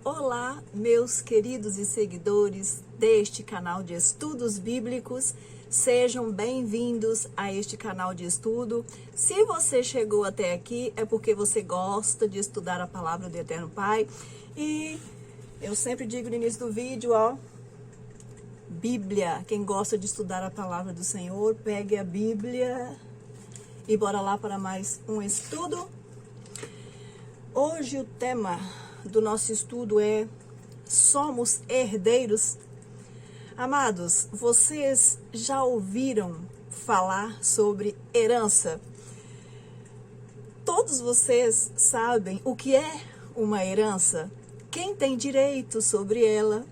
Olá, meus queridos e seguidores deste canal de estudos bíblicos. Sejam bem-vindos a este canal de estudo. Se você chegou até aqui, é porque você gosta de estudar a palavra do Eterno Pai. E eu sempre digo no início do vídeo, Bíblia. Quem gosta de estudar a palavra do Senhor, pegue a Bíblia e bora lá para mais um estudo. Hoje o tema do nosso estudo é: somos herdeiros? Amados, vocês já ouviram falar sobre herança? Todos vocês sabem o que é uma herança? Quem tem direito sobre ela?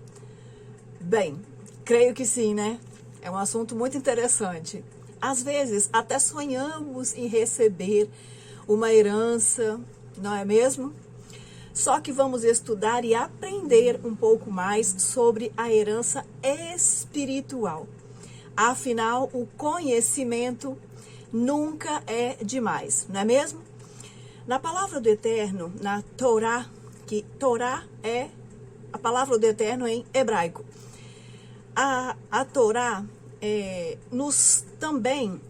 Bem, creio que sim, né? É um assunto muito interessante. Às vezes, até sonhamos em receber uma herança, não é mesmo? Só que vamos estudar e aprender um pouco mais sobre a herança espiritual. Afinal, o conhecimento nunca é demais, não é mesmo? Na palavra do Eterno, na Torá, que Torá é a palavra do Eterno em hebraico. A Torá nos também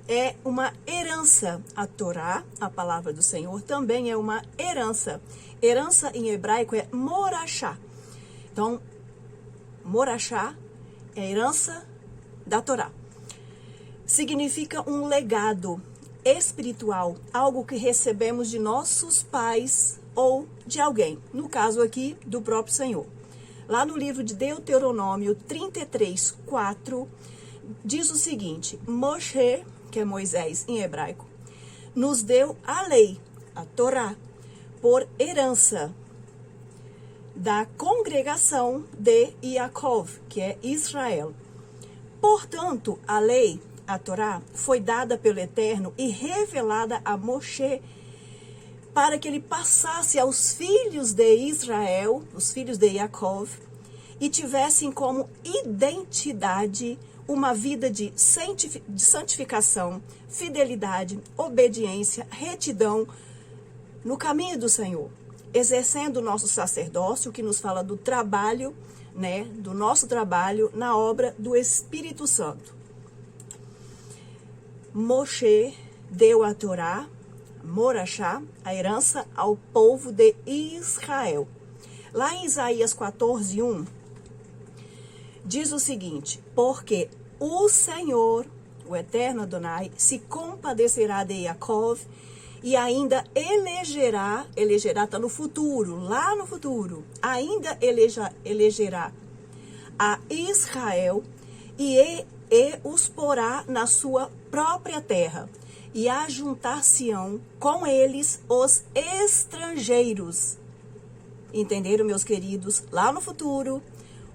é uma herança. A Torá, a palavra do Senhor, também é uma herança. Herança em hebraico é morachá. Então, morachá é herança da Torá. Significa um legado espiritual, algo que recebemos de nossos pais ou de alguém. No caso aqui, do próprio Senhor. Lá no livro de Deuteronômio 33:4, diz o seguinte: Moshe, que é Moisés em hebraico, nos deu a lei, a Torá, por herança da congregação de Yaakov, que é Israel. Portanto, a lei, a Torá, foi dada pelo Eterno e revelada a Moshe para que ele passasse aos filhos de Israel, os filhos de Yaakov, e tivessem como identidade uma vida de santificação, fidelidade, obediência, retidão no caminho do Senhor, exercendo o nosso sacerdócio, que nos fala do trabalho, do nosso trabalho na obra do Espírito Santo. Moshe deu a Torá, morachá, a herança ao povo de Israel. Lá em Isaías 14:1, diz o seguinte: porque o Senhor, o Eterno Adonai, se compadecerá de Yaakov e ainda elegerá está no futuro, lá no futuro, ainda elegerá a Israel e os porá na sua própria terra, e ajuntar-se-ão com eles os estrangeiros. Entenderam, meus queridos? Lá no futuro,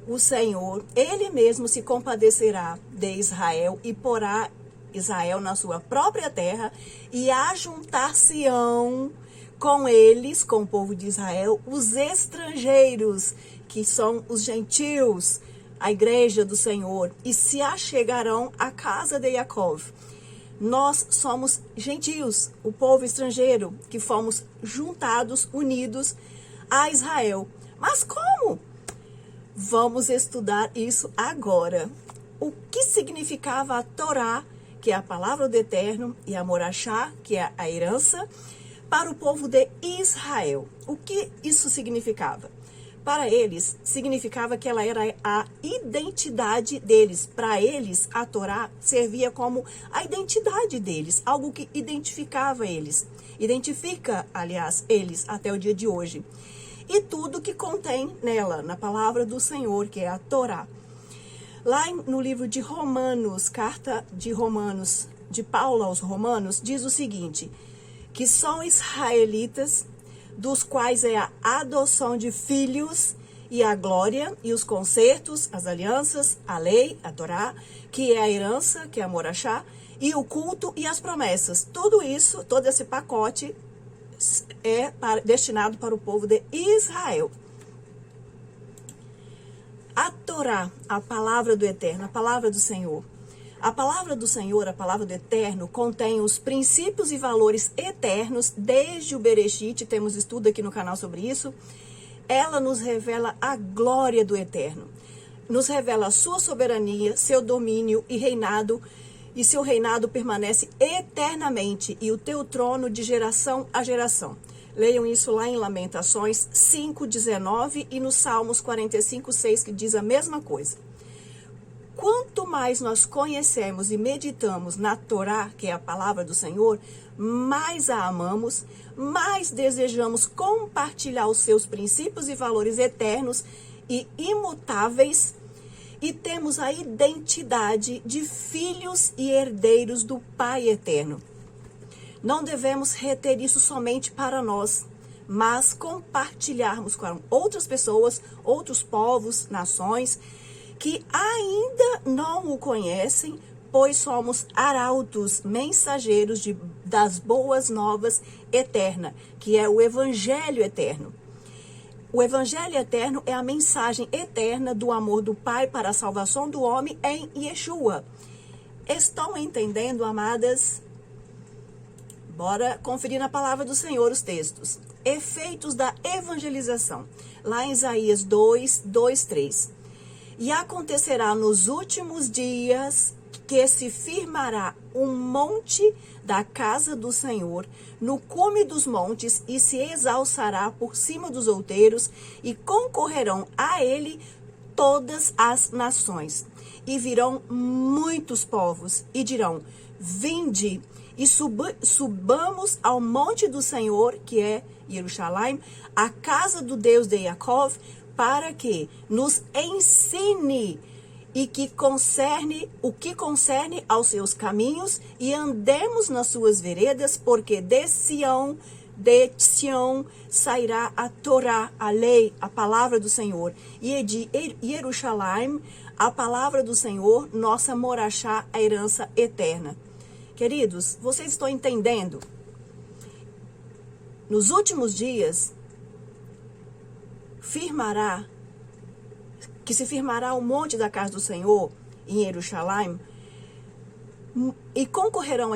o Senhor, Ele mesmo se compadecerá de Israel e porá Israel na sua própria terra, e ajuntar-se-ão com eles, com o povo de Israel, os estrangeiros, que são os gentios, a igreja do Senhor, e se achegarão à casa de Yaakov. Nós somos gentios, o povo estrangeiro, que fomos juntados, unidos a Israel. Mas como? Vamos estudar isso agora. O que significava a Torá, que é a palavra do Eterno, e a morachá, que é a herança, para o povo de Israel? O que isso significava? Para eles, significava que ela era a identidade deles. Para eles, a Torá servia como a identidade deles, algo que identificava eles. Identifica, aliás, eles até o dia de hoje. E tudo que contém nela, na palavra do Senhor, que é a Torá. Lá no livro de Romanos, carta de Romanos, de Paulo aos Romanos, diz o seguinte: que são israelitas, dos quais é a adoção de filhos e a glória e os concertos, as alianças, a lei, a Torá, que é a herança, que é a morachá, e o culto e as promessas. Tudo isso, todo esse pacote é destinado para o povo de Israel. A Torá, a palavra do Eterno, a palavra do Senhor. A palavra do Senhor, a palavra do Eterno, contém os princípios e valores eternos desde o Bereshit, temos estudo aqui no canal sobre isso, ela nos revela a glória do Eterno. Nos revela a sua soberania, seu domínio e reinado, e seu reinado permanece eternamente, e o teu trono de geração a geração. Leiam isso lá em Lamentações 5:19 e nos Salmos 45:6, que diz a mesma coisa. Quanto mais nós conhecemos e meditamos na Torá, que é a palavra do Senhor, mais a amamos, mais desejamos compartilhar os seus princípios e valores eternos e imutáveis, e temos a identidade de filhos e herdeiros do Pai eterno. Não devemos reter isso somente para nós, mas compartilharmos com outras pessoas, outros povos, nações, que ainda não o conhecem, pois somos arautos, mensageiros das boas novas eterna, que é o Evangelho eterno. O Evangelho eterno é a mensagem eterna do amor do Pai para a salvação do homem em Yeshua. Estão entendendo, amadas? Bora conferir na palavra do Senhor os textos. Efeitos da evangelização. Lá em Isaías 2:3. E acontecerá nos últimos dias que se firmará um monte da casa do Senhor no cume dos montes e se exalçará por cima dos outeiros e concorrerão a ele todas as nações. E virão muitos povos e dirão, vinde e subamos ao monte do Senhor, que é Jerusalém, a casa do Deus de Jacó, para que nos ensine o que concerne aos seus caminhos e andemos nas suas veredas, porque de Sião sairá a Torá, a lei, a palavra do Senhor, e de Jerusalém, a palavra do Senhor, nossa morachá, a herança eterna. Queridos, vocês estão entendendo? Nos últimos dias, se firmará o monte da casa do Senhor em Jerusalém, e concorrerão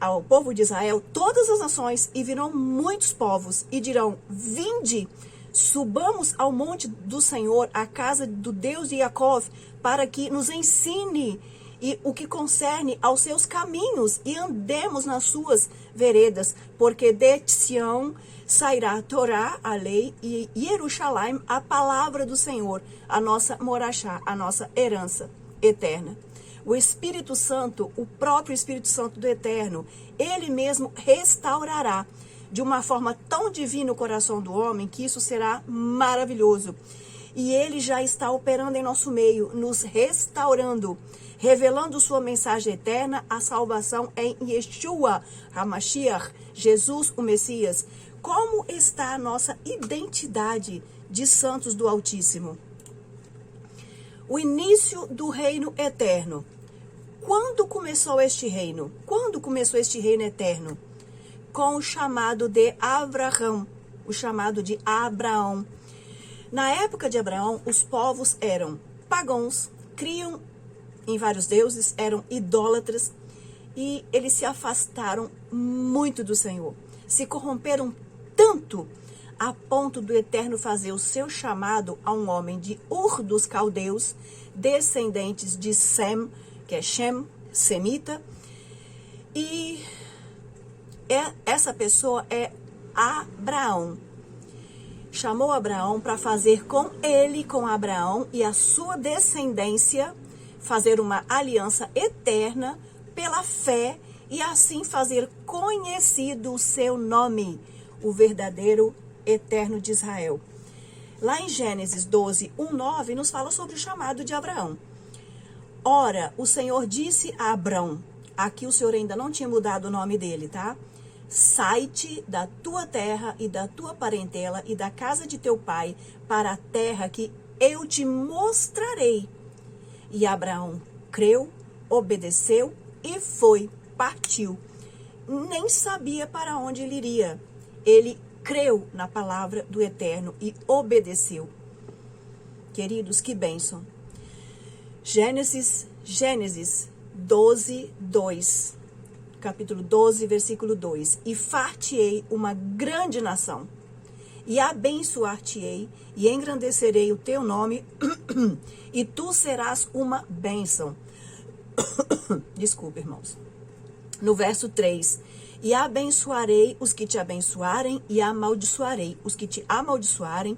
ao povo de Israel, todas as nações, e virão muitos povos, e dirão, vinde, subamos ao monte do Senhor, a casa do Deus de Jacó, para que nos ensine o que concerne aos seus caminhos, e andemos nas suas veredas, porque de Sião sairá a Torá, a lei, e Jerusalém, a palavra do Senhor, a nossa morachá, a nossa herança eterna. O Espírito Santo, o próprio Espírito Santo do Eterno, ele mesmo restaurará de uma forma tão divina o coração do homem, que isso será maravilhoso. E ele já está operando em nosso meio, nos restaurando, revelando sua mensagem eterna, a salvação em Yeshua HaMashiach, Jesus o Messias. Como está a nossa identidade de santos do Altíssimo? O início do reino eterno. Quando começou este reino? Quando começou este reino eterno? Com o chamado de Abraão, o chamado de Abraão. Na época de Abraão, os povos eram pagãos, criam em vários deuses, eram idólatras, e eles se afastaram muito do Senhor. Se corromperam tanto a ponto do Eterno fazer o seu chamado a um homem de Ur dos caldeus, descendentes de Sem, que é Shem, semita, e essa pessoa é Abraão. Chamou Abraão para fazer com ele, com Abraão e a sua descendência, fazer uma aliança eterna pela fé e assim fazer conhecido o seu nome, o verdadeiro eterno de Israel. Lá em Gênesis 12:1-9 nos fala sobre o chamado de Abraão. Ora, o Senhor disse a Abrão, aqui o Senhor ainda não tinha mudado o nome dele, tá? Sai-te da tua terra e da tua parentela e da casa de teu pai para a terra que eu te mostrarei. E Abraão creu, obedeceu e partiu. Nem sabia para onde ele iria. Ele creu na palavra do Eterno e obedeceu. Queridos, que bênção. Gênesis 12:2. Capítulo 12, versículo 2. E far-te-ei uma grande nação, e abençoar-te-ei, e engrandecerei o teu nome, e tu serás uma bênção. Desculpa, irmãos. No verso 3, e abençoarei os que te abençoarem, e amaldiçoarei os que te amaldiçoarem,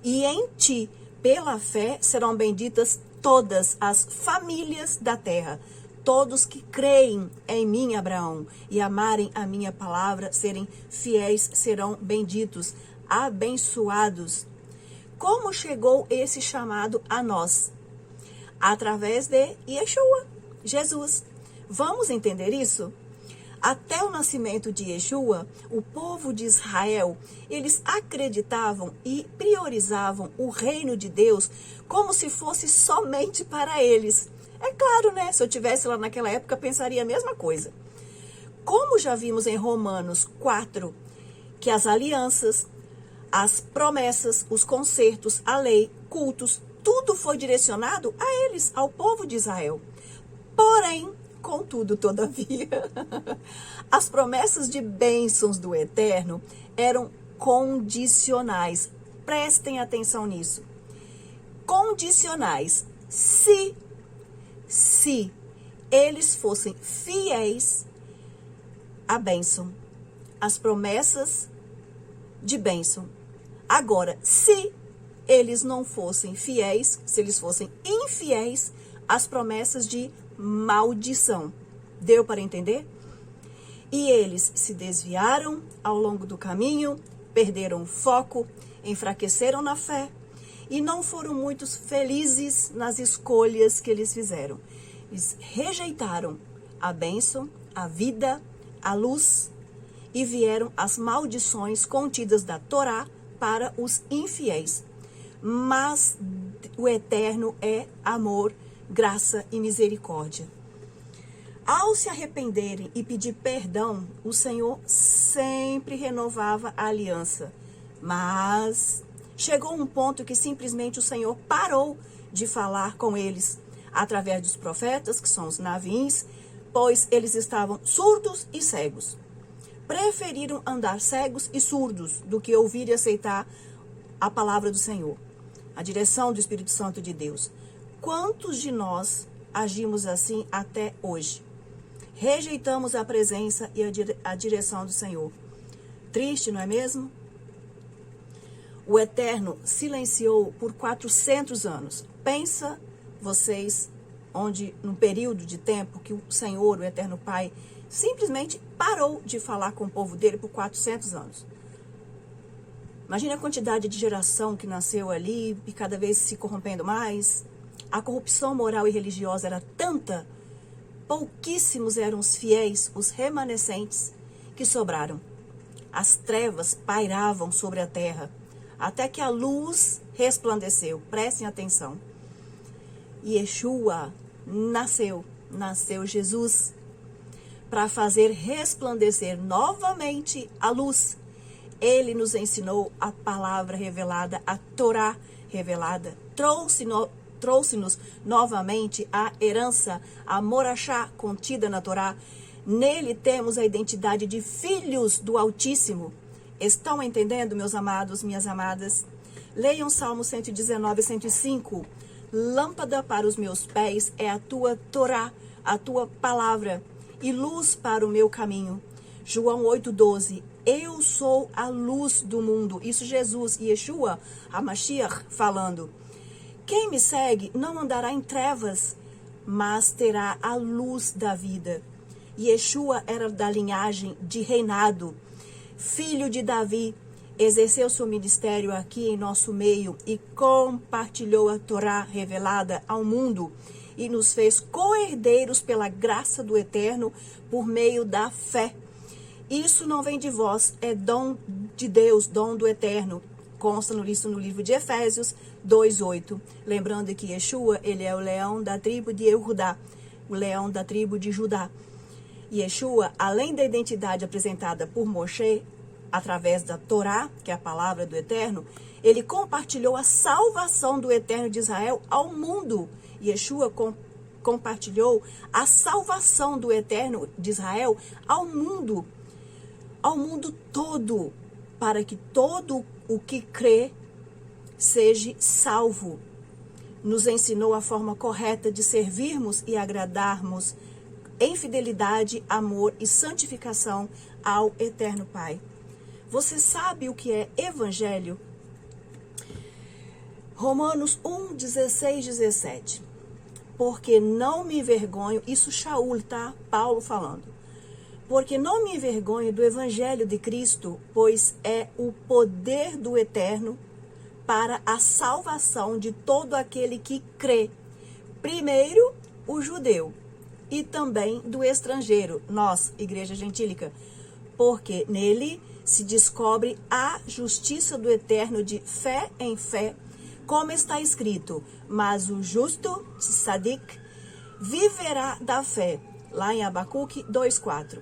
e em ti, pela fé, serão benditas todas as famílias da terra. Todos que creem em mim, Abraão, e amarem a minha palavra, serem fiéis, serão benditos, abençoados. Como chegou esse chamado a nós? Através de Yeshua, Jesus. Vamos entender isso? Até o nascimento de Yeshua, o povo de Israel, eles acreditavam e priorizavam o reino de Deus como se fosse somente para eles. É claro, né? Se eu tivesse lá naquela época, pensaria a mesma coisa. Como já vimos em Romanos 4, que as alianças, as promessas, os concertos, a lei, cultos, tudo foi direcionado a eles, ao povo de Israel. Porém, contudo, todavia, as promessas de bênçãos do Eterno eram condicionais. Prestem atenção nisso. Condicionais. Se eles fossem fiéis à bênção, às promessas de bênção. Agora, se eles não fossem fiéis, se eles fossem infiéis às promessas de maldição. Deu para entender? E eles se desviaram ao longo do caminho, perderam o foco, enfraqueceram na fé e não foram muito felizes nas escolhas que eles fizeram. Eles rejeitaram a bênção, a vida, a luz e vieram as maldições contidas da Torá para os infiéis. Mas o Eterno é amor, graça e misericórdia. Ao se arrependerem e pedir perdão, o Senhor sempre renovava a aliança. Mas chegou um ponto que simplesmente o Senhor parou de falar com eles através dos profetas, que são os navins, pois eles estavam surdos e cegos. Preferiram andar cegos e surdos do que ouvir e aceitar a palavra do Senhor, a direção do Espírito Santo de Deus. Quantos de nós agimos assim até hoje? Rejeitamos a presença e a direção do Senhor. Triste, não é mesmo? O Eterno silenciou por 400 anos. Pensa vocês, onde num período de tempo que o Senhor, o Eterno Pai, simplesmente parou de falar com o povo dele por 400 anos. Imagine a quantidade de geração que nasceu ali e cada vez se corrompendo mais. A corrupção moral e religiosa era tanta, pouquíssimos eram os fiéis, os remanescentes que sobraram. As trevas pairavam sobre a terra, até que a luz resplandeceu. Prestem atenção. E Yeshua nasceu Jesus, para fazer resplandecer novamente a luz. Ele nos ensinou a palavra revelada, a Torá revelada, trouxe-nos novamente a herança, a Morachá contida na Torá. Nele temos a identidade de filhos do Altíssimo. Estão entendendo, meus amados, minhas amadas? Leiam Salmo 119 e 105. Lâmpada para os meus pés é a tua Torá, a tua palavra, e luz para o meu caminho. João 8,12. Eu sou a luz do mundo. Isso Jesus, Yeshua, a Mashiach, falando. Quem me segue não andará em trevas, mas terá a luz da vida. Yeshua era da linhagem de reinado, filho de Davi, exerceu seu ministério aqui em nosso meio e compartilhou a Torá revelada ao mundo e nos fez co-herdeiros pela graça do Eterno por meio da fé. Isso não vem de vós, é dom de Deus, dom do Eterno. Consta no livro de Efésios 2:8. Lembrando que Yeshua, ele é o leão da tribo de Judá, o leão da tribo de Judá. Yeshua, além da identidade apresentada por Moshe, através da Torá, que é a palavra do Eterno, ele compartilhou a salvação do Eterno de Israel ao mundo. Yeshua compartilhou a salvação do Eterno de Israel ao mundo todo. para que todo o que crê seja salvo. Nos ensinou a forma correta de servirmos e agradarmos em fidelidade, amor e santificação ao Eterno Pai. Você sabe o que é evangelho? Romanos 1, 16, 17. Porque não me envergonho, isso Shaul, tá? Paulo falando. Porque não me envergonho do evangelho de Cristo, pois é o poder do Eterno para a salvação de todo aquele que crê. Primeiro, o judeu e também do estrangeiro, nós, Igreja Gentílica, porque nele se descobre a justiça do Eterno de fé em fé, como está escrito, mas o justo, Tzadik, viverá da fé, lá em Abacuque 2,4.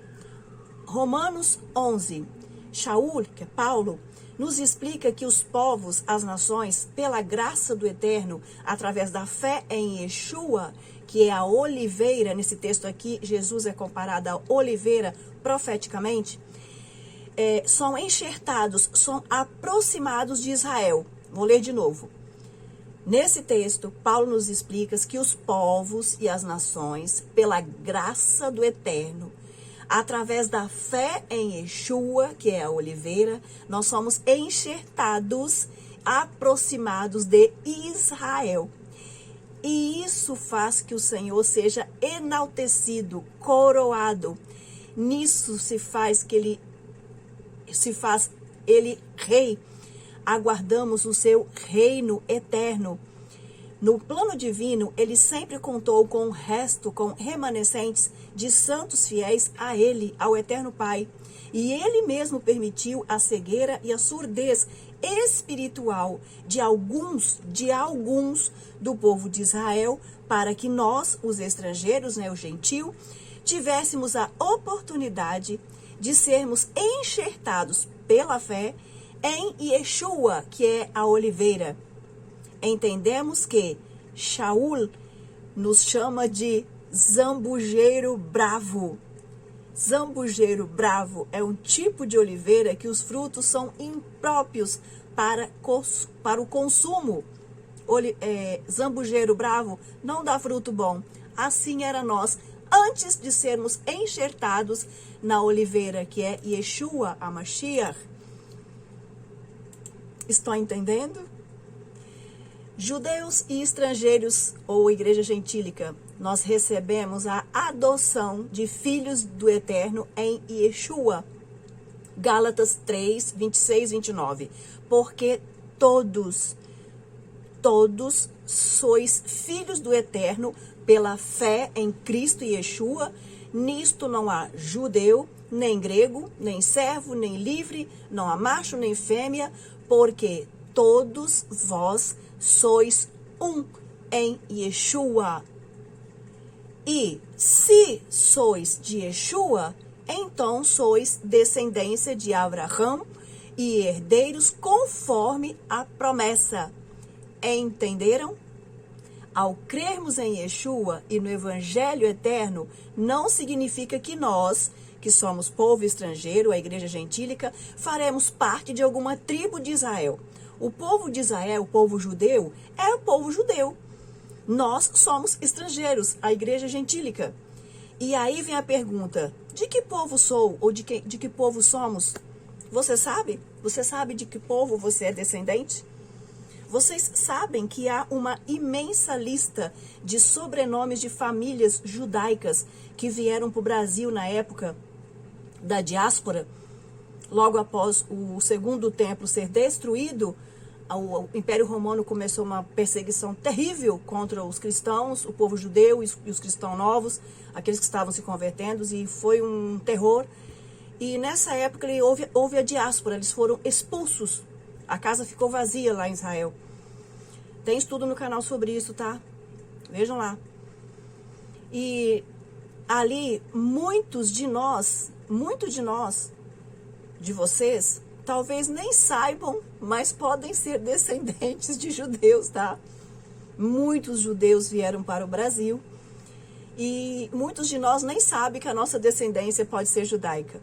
Romanos 11, Shaul, que é Paulo, nos explica que os povos, as nações, pela graça do Eterno, através da fé em Yeshua, que é a oliveira, nesse texto aqui, Jesus é comparado à oliveira profeticamente, são enxertados, são aproximados de Israel. Vou ler de novo. Nesse texto, Paulo nos explica que os povos e as nações, pela graça do Eterno, através da fé em Yeshua, que é a oliveira, nós somos enxertados, aproximados de Israel. E isso faz que o Senhor seja enaltecido, coroado. Nisso se faz ele rei. Aguardamos o seu reino eterno. No plano divino, ele sempre contou com o resto, com remanescentes de santos fiéis a ele, ao Eterno Pai. E ele mesmo permitiu a cegueira e a surdez espiritual de alguns do povo de Israel, para que nós, os estrangeiros, o gentil, tivéssemos a oportunidade de sermos enxertados pela fé em Yeshua, que é a oliveira. Entendemos que Shaul nos chama de zambujeiro bravo. Zambujeiro bravo é um tipo de oliveira que os frutos são impróprios para o consumo. Zambujeiro bravo não dá fruto bom. Assim era nós, antes de sermos enxertados na oliveira, que é Yeshua, a Mashiach. Estão entendendo? Judeus e estrangeiros, ou Igreja Gentílica, nós recebemos a adoção de filhos do Eterno em Yeshua. Gálatas 3, 26, 29. Porque todos sois filhos do Eterno pela fé em Cristo e Yeshua. Nisto não há judeu, nem grego, nem servo, nem livre, não há macho, nem fêmea, porque todos vós sois um em Yeshua. E se sois de Yeshua, então sois descendência de Abraão e herdeiros conforme a promessa. Entenderam? Ao crermos em Yeshua e no Evangelho Eterno, não significa que nós, que somos povo estrangeiro, a Igreja Gentílica, faremos parte de alguma tribo de Israel. O povo de Israel, o povo judeu, é o povo judeu. Nós somos estrangeiros, a Igreja Gentílica. E aí vem a pergunta, de que povo sou ou de que povo somos? Você sabe? Você sabe de que povo você é descendente? Vocês sabem que há uma imensa lista de sobrenomes de famílias judaicas que vieram para o Brasil na época da diáspora, logo após o segundo templo ser destruído. O Império Romano começou uma perseguição terrível contra os cristãos, o povo judeu e os cristãos novos, aqueles que estavam se convertendo, e foi um terror. E nessa época houve a diáspora, eles foram expulsos. A casa ficou vazia lá em Israel. Tem estudo no canal sobre isso, tá? Vejam lá. E ali, muitos de nós, de vocês, talvez nem saibam, mas podem ser descendentes de judeus, tá? Muitos judeus vieram para o Brasil e muitos de nós nem sabem que a nossa descendência pode ser judaica.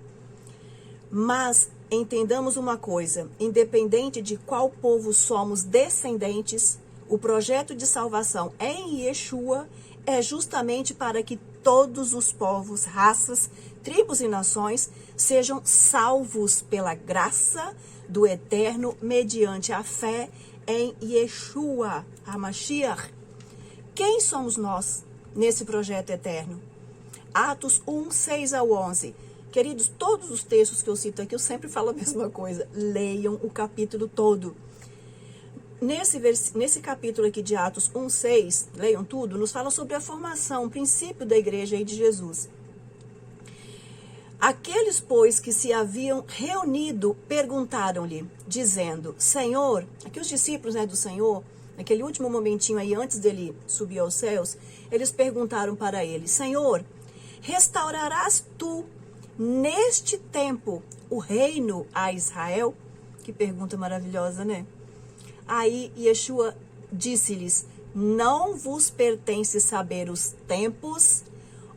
Mas entendamos uma coisa, independente de qual povo somos descendentes, o projeto de salvação em Yeshua é justamente para que todos os povos, raças, tribos e nações sejam salvos pela graça do Eterno mediante a fé em Yeshua, HaMashiach. Quem somos nós nesse projeto eterno? Atos 1, 6 ao 11. Queridos, todos os textos que eu cito aqui, eu sempre falo a mesma coisa. Leiam o capítulo todo. Nesse capítulo aqui de Atos 1, 6, leiam tudo, nos fala sobre a formação, o princípio da igreja aí de Jesus. Aqueles, pois, que se haviam reunido, perguntaram-lhe, dizendo, Senhor, aqui os discípulos, do Senhor, naquele último momentinho aí, antes dele subir aos céus, eles perguntaram para ele, Senhor, restaurarás tu, neste tempo, o reino a Israel? Que pergunta maravilhosa, né? Aí Yeshua disse-lhes, não vos pertence saber os tempos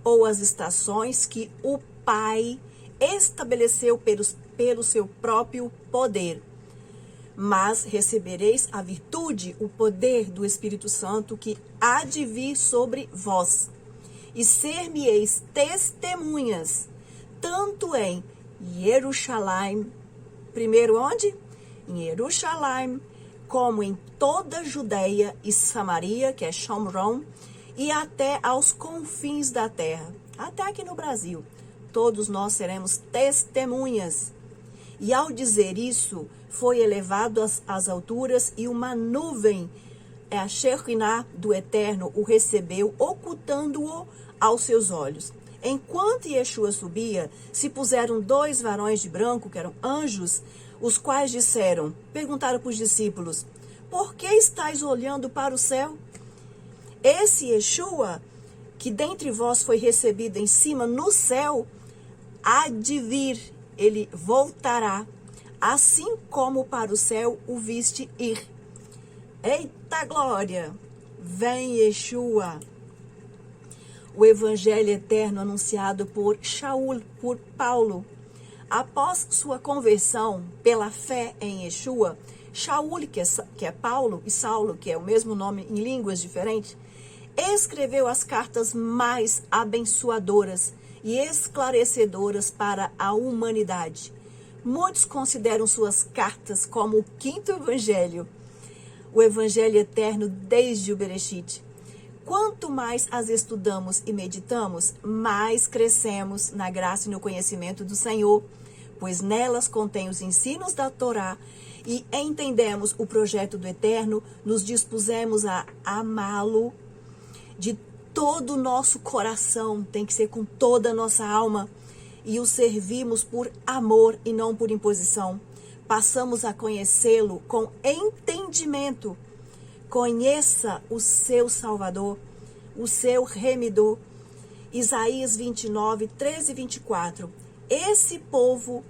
ou as estações que o Pai estabeleceu pelo seu próprio poder. Mas recebereis a virtude, o poder do Espírito Santo que há de vir sobre vós. E ser-me-eis testemunhas, tanto em Jerusalém, primeiro onde? Em Jerusalém, como em toda a Judeia e Samaria, que é Shomron, e até aos confins da terra, até aqui no Brasil. Todos nós seremos testemunhas. E ao dizer isso, foi elevado às alturas e uma nuvem, a Shekinah do Eterno, o recebeu, ocultando-o aos seus olhos. Enquanto Yeshua subia, se puseram 2 varões de branco, que eram anjos, os quais perguntaram para os discípulos, por que estáis olhando para o céu? Esse Yeshua, que dentre vós foi recebido em cima no céu, há de vir, ele voltará, assim como para o céu o viste ir. Eita glória! Vem Yeshua! O evangelho eterno anunciado por Shaul, por Paulo. Após sua conversão pela fé em Yeshua, Shaul, que é Paulo, e Saulo, que é o mesmo nome em línguas diferentes, escreveu as cartas mais abençoadoras e esclarecedoras para a humanidade. Muitos consideram suas cartas como o 5º evangelho, o evangelho eterno desde o Bereshit. Quanto mais as estudamos e meditamos, mais crescemos na graça e no conhecimento do Senhor, pois nelas contém os ensinos da Torá e entendemos o projeto do Eterno, nos dispusemos a amá-lo de todo o nosso coração, tem que ser com toda a nossa alma, e o servimos por amor e não por imposição. Passamos a conhecê-lo com entendimento. Conheça o seu Salvador, o seu Remidor. Isaías 29, 13 e 24. Esse povo,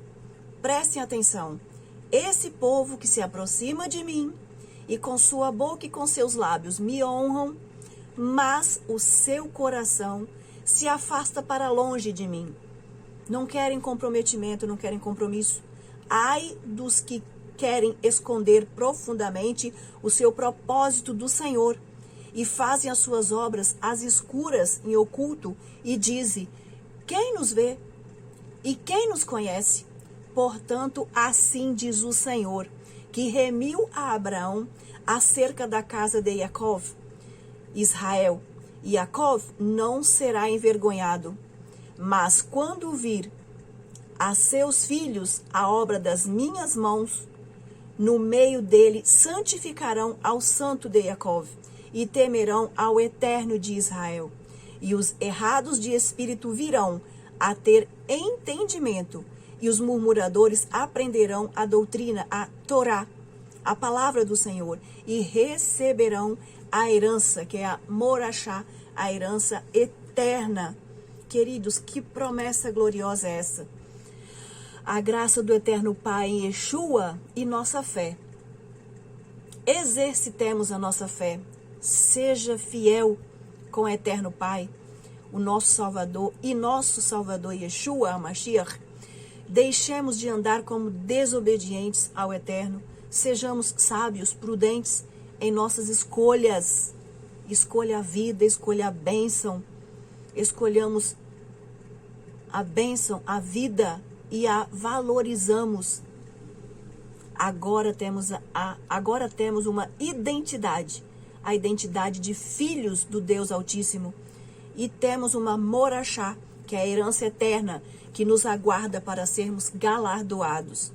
prestem atenção, esse povo que se aproxima de mim e com sua boca e com seus lábios me honram, mas o seu coração se afasta para longe de mim. Não querem comprometimento, não querem compromisso. Ai dos que querem esconder profundamente o seu propósito do Senhor e fazem as suas obras às escuras, em oculto, e dizem, quem nos vê e quem nos conhece? Portanto, assim diz o Senhor, que remiu a Abraão acerca da casa de Jacó, Israel. Jacó não será envergonhado, mas quando vir a seus filhos a obra das minhas mãos, no meio dele santificarão ao santo de Jacó e temerão ao eterno de Israel. E os errados de espírito virão a ter entendimento, e os murmuradores aprenderão a doutrina, a Torá, a palavra do Senhor, e receberão a herança, que é a Morachá, a herança eterna. Queridos, que promessa gloriosa é essa? A graça do Eterno Pai em Yeshua e nossa fé. Exercitemos a nossa fé. Seja fiel com o Eterno Pai, o nosso Salvador e nosso Salvador Yeshua, HaMashiach, Deixemos de andar como desobedientes ao Eterno. Sejamos sábios, prudentes em nossas escolhas. Escolha a vida, escolha a bênção. Escolhamos a bênção, a vida e a valorizamos. Agora temos uma identidade, a identidade de filhos do Deus Altíssimo. E temos uma morachá, que é a herança eterna, que nos aguarda para sermos galardoados.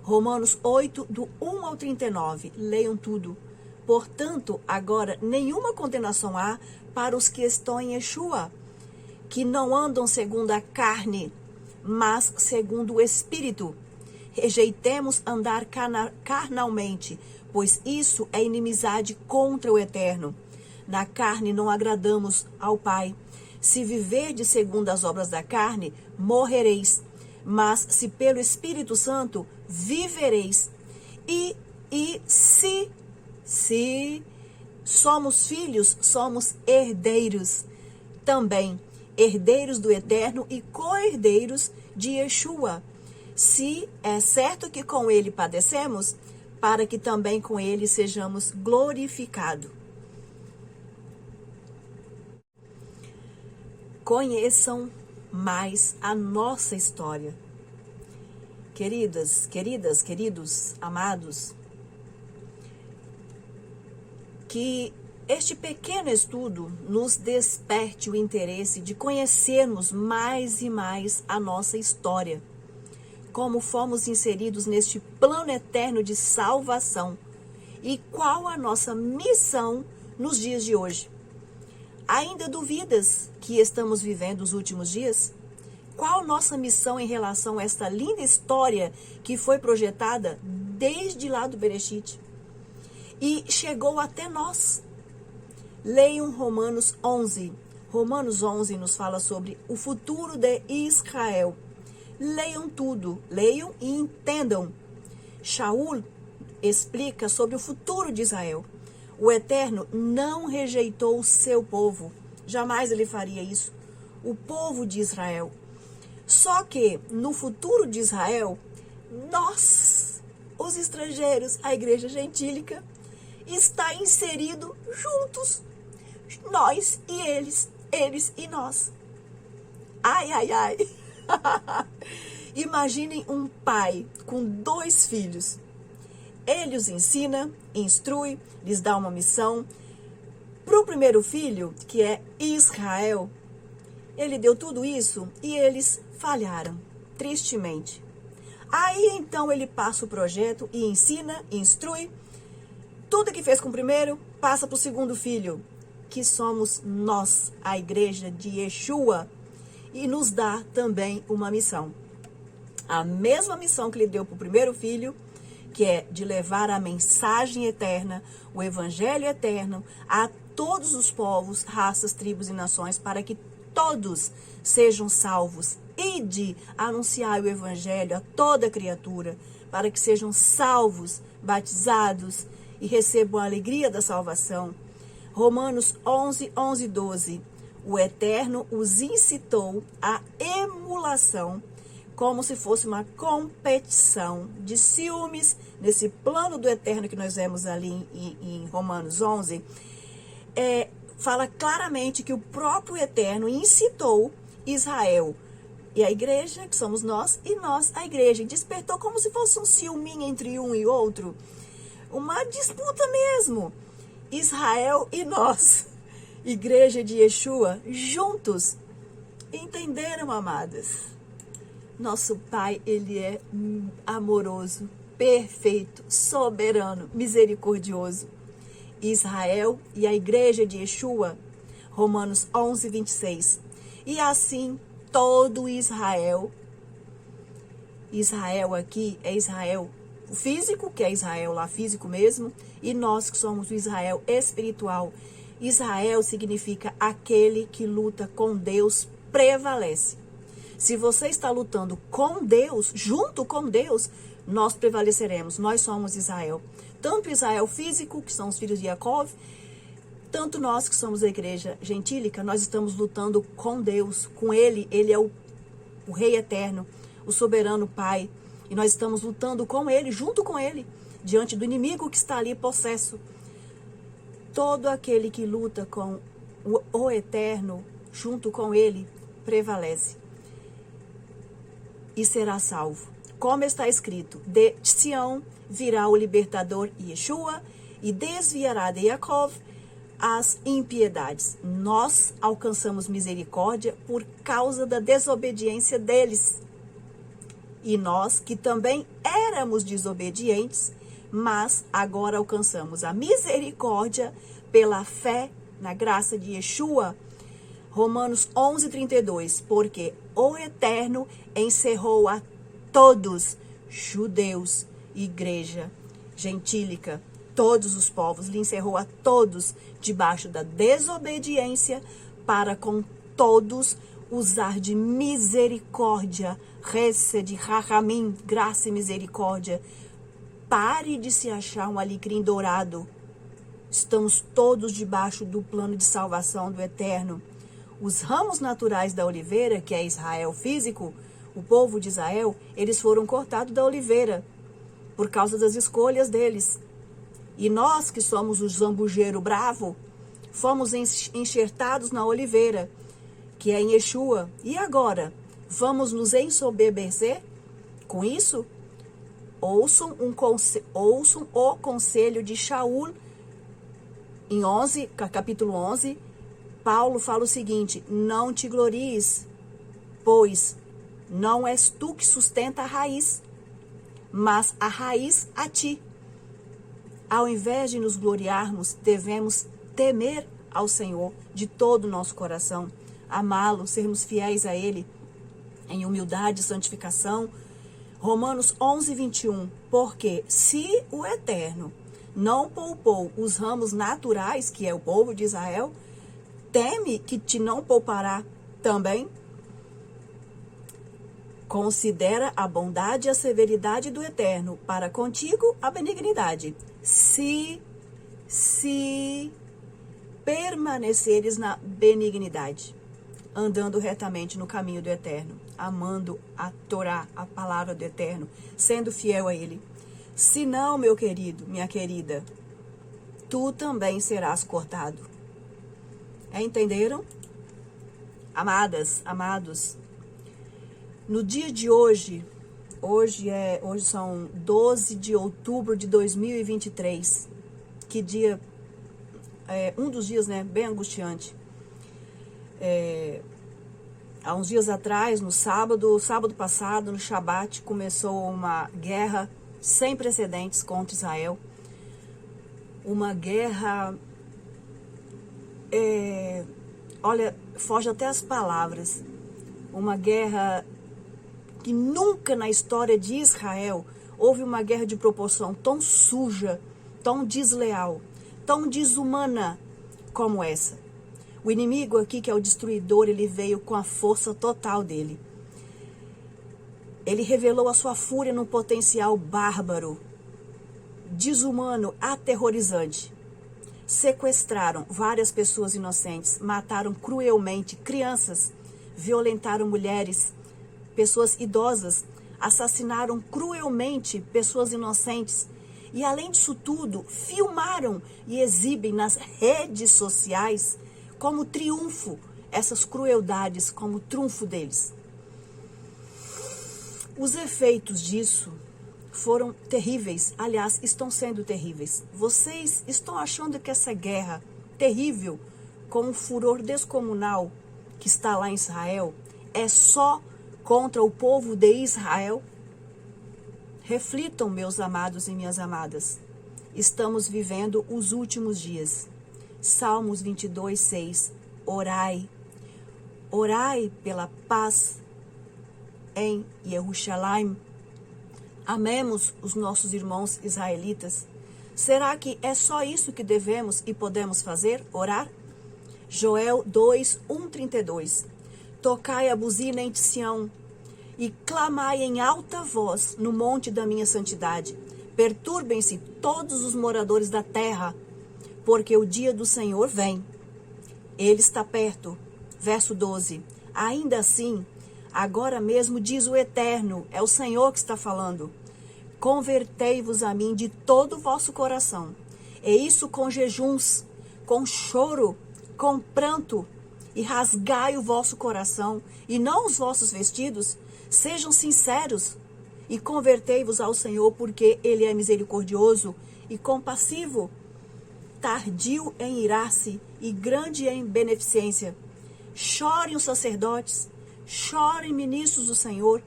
Romanos 8, do 1 ao 39, leiam tudo. Portanto, agora nenhuma condenação há para os que estão em Yeshua, que não andam segundo a carne, mas segundo o Espírito. Rejeitemos andar carnalmente, pois isso é inimizade contra o Eterno. Na carne não agradamos ao Pai. Se viverdes segundo as obras da carne, morrereis. Mas se pelo Espírito Santo vivereis. E se somos filhos, somos herdeiros também. Herdeiros do Eterno e co-herdeiros de Yeshua. Se é certo que com ele padecemos, para que também com ele sejamos glorificados. Conheçam mais a nossa história. Queridas, queridos, amados, que este pequeno estudo nos desperte o interesse de conhecermos mais e mais a nossa história. Como fomos inseridos neste plano eterno de salvação e qual a nossa missão nos dias de hoje. Ainda duvidas que estamos vivendo os últimos dias? Qual nossa missão em relação a esta linda história que foi projetada desde lá do Bereshit e chegou até nós? Leiam Romanos 11. Romanos 11 nos fala sobre o futuro de Israel. Leiam tudo, leiam e entendam. Shaul explica sobre o futuro de Israel. O Eterno não rejeitou o seu povo. Jamais ele faria isso. O povo de Israel. Só que no futuro de Israel, nós, os estrangeiros, a igreja gentílica, está inserido juntos. Nós e eles e nós. Ai, ai, ai. Imaginem um pai com 2 filhos. Ele os ensina, instrui, lhes dá uma missão. Para o primeiro filho, que é Israel, ele deu tudo isso e eles falharam, tristemente. Aí então ele passa o projeto e ensina, instrui. Tudo que fez com o primeiro, passa para o segundo filho, que somos nós, a igreja de Yeshua, e nos dá também uma missão. A mesma missão que ele deu para o primeiro filho, que é de levar a mensagem eterna, o evangelho eterno, a todos os povos, raças, tribos e nações, para que todos sejam salvos. E de anunciar o evangelho a toda criatura, para que sejam salvos, batizados e recebam a alegria da salvação. Romanos 11, 11, 12. O Eterno os incitou à emulação, como se fosse uma competição de ciúmes, nesse plano do Eterno que nós vemos ali em Romanos 11, fala claramente que o próprio Eterno incitou Israel e a igreja, que somos nós, e nós, a igreja, despertou como se fosse um ciúminho entre um e outro, uma disputa mesmo. Israel e nós, igreja de Yeshua, juntos. Entenderam, amadas? Nosso Pai, ele é amoroso, perfeito, soberano, misericordioso. Israel e a igreja de Yeshua, Romanos 11, 26. E assim, todo Israel, Israel aqui é Israel físico, que é Israel lá físico mesmo, e nós que somos o Israel espiritual. Israel significa aquele que luta com Deus prevalece. Se você está lutando com Deus, junto com Deus, nós prevaleceremos. Nós somos Israel. Tanto Israel físico, que são os filhos de Jacob, tanto nós que somos a igreja gentílica, nós estamos lutando com Deus, com Ele. Ele é o Rei eterno, o soberano Pai. E nós estamos lutando com Ele, junto com Ele, diante do inimigo que está ali possesso. Todo aquele que luta com o Eterno, junto com Ele, prevalece e será salvo. Como está escrito, de Sião virá o libertador Yeshua e desviará de Jacob as impiedades. Nós alcançamos misericórdia por causa da desobediência deles. E nós, que também éramos desobedientes, mas agora alcançamos a misericórdia pela fé na graça de Yeshua. Romanos 11:32, porque o Eterno encerrou a todos, judeus, igreja gentílica, todos os povos, lhe encerrou a todos debaixo da desobediência, para com todos usar de misericórdia, Hesed, Rahamim, graça e misericórdia. Pare de se achar um alecrim dourado. Estamos todos debaixo do plano de salvação do Eterno. Os ramos naturais da oliveira, que é Israel físico, o povo de Israel, eles foram cortados da oliveira por causa das escolhas deles. E nós, que somos o zambujeiro bravo, fomos enxertados na oliveira, que é em Yeshua. E agora, vamos nos ensoberbecer com isso? Ouçam o conselho de Shaul, em capítulo 11, Paulo fala o seguinte: não te glories, pois não és tu que sustenta a raiz, mas a raiz a ti. Ao invés de nos gloriarmos, devemos temer ao Senhor de todo o nosso coração, amá-lo, sermos fiéis a Ele em humildade e santificação. Romanos 11:21, porque se o Eterno não poupou os ramos naturais, que é o povo de Israel, teme que te não poupará também. Considera a bondade e a severidade do Eterno, para contigo a benignidade. Se permaneceres na benignidade, andando retamente no caminho do Eterno, amando a Torá, a palavra do Eterno, sendo fiel a Ele. Se não, meu querido, minha querida, tu também serás cortado. Entenderam? Amadas, amados, no dia de hoje são 12 de outubro de 2023, que dia, um dos dias, né, bem angustiante. Há uns dias atrás, no sábado passado, no Shabat, começou uma guerra sem precedentes contra Israel. Uma guerra, olha, foge até as palavras. Uma guerra que nunca na história de Israel houve uma guerra de proporção tão suja, tão desleal, tão desumana como essa. O inimigo aqui, que é o destruidor, ele veio com a força total dele. Ele revelou a sua fúria num potencial bárbaro, desumano, aterrorizante. Sequestraram várias pessoas inocentes, mataram cruelmente crianças, violentaram mulheres, pessoas idosas, assassinaram cruelmente pessoas inocentes. E além disso tudo, filmaram e exibem nas redes sociais como triunfo essas crueldades, como triunfo deles. Os efeitos disso foram terríveis, aliás, estão sendo terríveis. Vocês estão achando que essa guerra terrível, com um furor descomunal que está lá em Israel, é só contra o povo de Israel? Reflitam, meus amados e minhas amadas. Estamos vivendo os últimos dias. Salmos 22:6. Orai. Orai pela paz em Jerusalém. Amemos os nossos irmãos israelitas. Será que é só isso que devemos e podemos fazer? Orar? Joel 2:1-32. Tocai a buzina em Sião e clamai em alta voz no monte da minha santidade. Perturbem-se todos os moradores da terra, porque o dia do Senhor vem. Ele está perto. Verso 12. Ainda assim, Agora mesmo diz o Eterno, é o Senhor que está falando. Convertei-vos a mim de todo o vosso coração. E isso com jejuns, com choro, com pranto, e rasgai o vosso coração, e não os vossos vestidos. Sejam sinceros, e convertei-vos ao Senhor, porque Ele é misericordioso e compassivo, tardio em irar-se e grande em beneficência. Chorem os sacerdotes, chorem ministros do Senhor,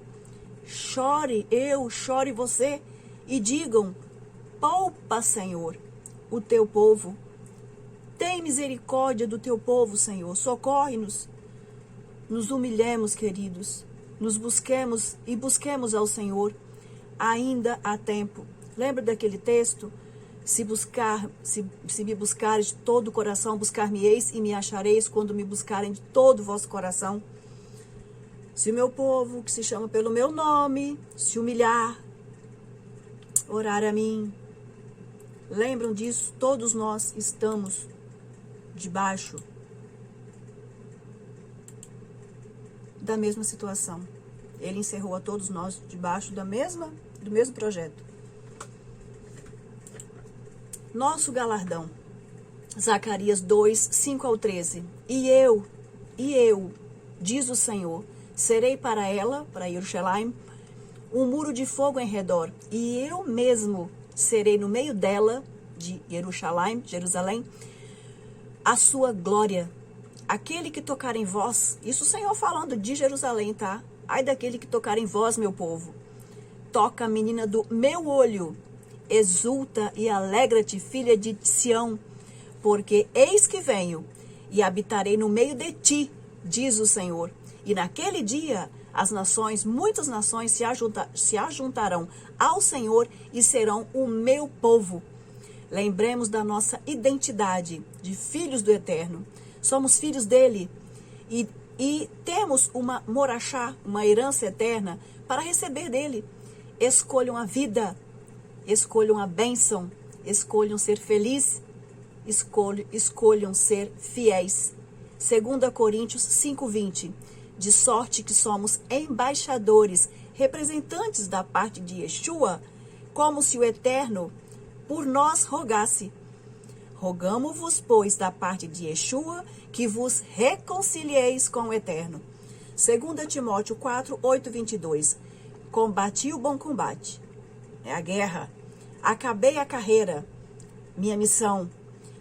chore eu, chore você, e digam: poupa, Senhor, o teu povo. Tem misericórdia do teu povo, Senhor, socorre-nos. Nos humilhemos, queridos, nos busquemos e busquemos ao Senhor. Ainda há tempo. Lembra daquele texto? Se me buscares de todo o coração, buscar-me-eis e me achareis quando me buscarem de todo o vosso coração. Se o meu povo, que se chama pelo meu nome, se humilhar, orar a mim. Lembram disso? Todos nós estamos debaixo da mesma situação. Ele encerrou a todos nós debaixo do mesmo projeto. Nosso galardão. Zacarias 2, 5 ao 13. E eu, diz o Senhor, serei para ela, para Jerusalém, um muro de fogo em redor, e eu mesmo serei no meio dela, de Jerusalém, a sua glória. Aquele que tocar em vós, isso o Senhor falando de Jerusalém, tá? Ai daquele que tocar em vós, meu povo. Toca a menina do meu olho, exulta e alegra-te, filha de Sião, porque eis que venho e habitarei no meio de ti, diz o Senhor. E naquele dia as nações, muitas nações se ajuntarão ao Senhor e serão o meu povo. Lembremos da nossa identidade de filhos do Eterno. Somos filhos dele e temos uma morachá, uma herança eterna para receber dele. Escolham a vida, escolham a bênção, escolham ser felizes, escolham ser fiéis. 2 Coríntios 5:20. De sorte que somos embaixadores, representantes da parte de Yeshua, como se o Eterno por nós rogasse. Rogamo-vos, pois, da parte de Yeshua, que vos reconcilieis com o Eterno. 2 Timóteo 4, 8, 22. Combati o bom combate. É a guerra. Acabei a carreira, minha missão.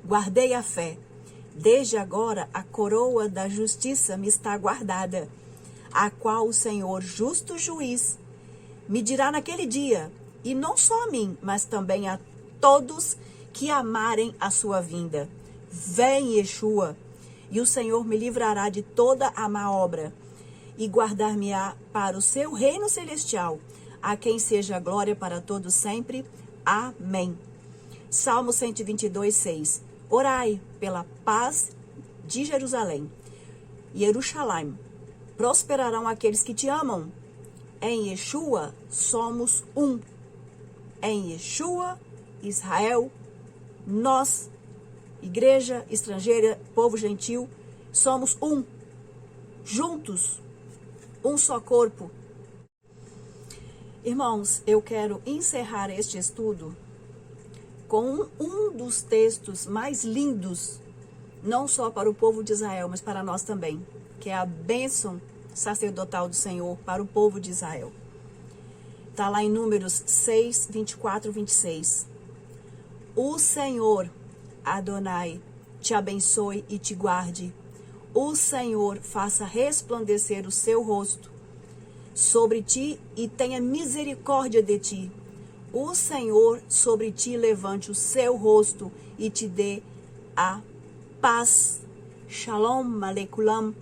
Guardei a fé. Desde agora a coroa da justiça me está guardada, a qual o Senhor, justo juiz, me dirá naquele dia, e não só a mim, mas também a todos que amarem a sua vinda. Vem, Yeshua, e o Senhor me livrará de toda a má obra, e guardar-me-á para o seu reino celestial, a quem seja a glória para todos sempre. Amém. Salmo 122, 6. Orai pela paz de Jerusalém. Jerusalém. Prosperarão aqueles que te amam. Em Yeshua somos um. Em Yeshua, Israel, nós, igreja estrangeira, povo gentil, somos um. Juntos, um só corpo. Irmãos, eu quero encerrar este estudo com um dos textos mais lindos, não só para o povo de Israel, mas para nós também, que é a bênção sacerdotal do Senhor para o povo de Israel. Está lá em Números 6, 24, 26. O Senhor, Adonai, te abençoe e te guarde. O Senhor faça resplandecer o seu rosto sobre ti e tenha misericórdia de ti. O Senhor sobre ti levante o seu rosto e te dê a paz. Shalom Aleikulam.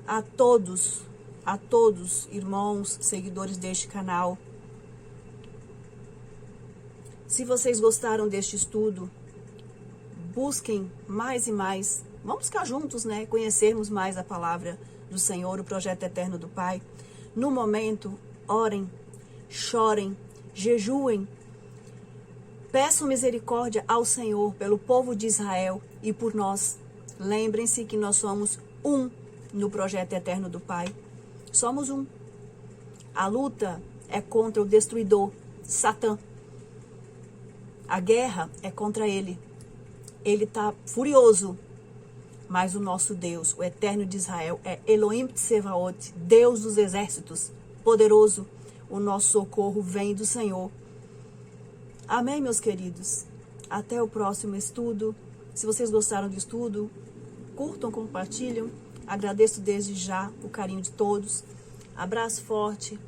A todos, irmãos, seguidores deste canal. Se vocês gostaram deste estudo, busquem mais e mais. Vamos ficar juntos, né? Conhecermos mais a palavra do Senhor, o projeto eterno do Pai. No momento, orem, chorem, jejuem, peçam misericórdia ao Senhor pelo povo de Israel e por nós. Lembrem-se que nós somos um no projeto eterno do Pai. Somos um. A luta é contra o destruidor, Satã. A guerra é contra ele. Ele está furioso. Mas o nosso Deus, o Eterno de Israel, é Elohim Tsevaot, Deus dos exércitos, poderoso. O nosso socorro vem do Senhor. Amém, meus queridos? Até o próximo estudo. Se vocês gostaram do estudo, curtam, compartilham. Agradeço desde já o carinho de todos. Abraço forte.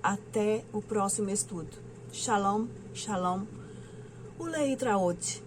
Até o próximo estudo. Shalom, shalom. Ulei Traot.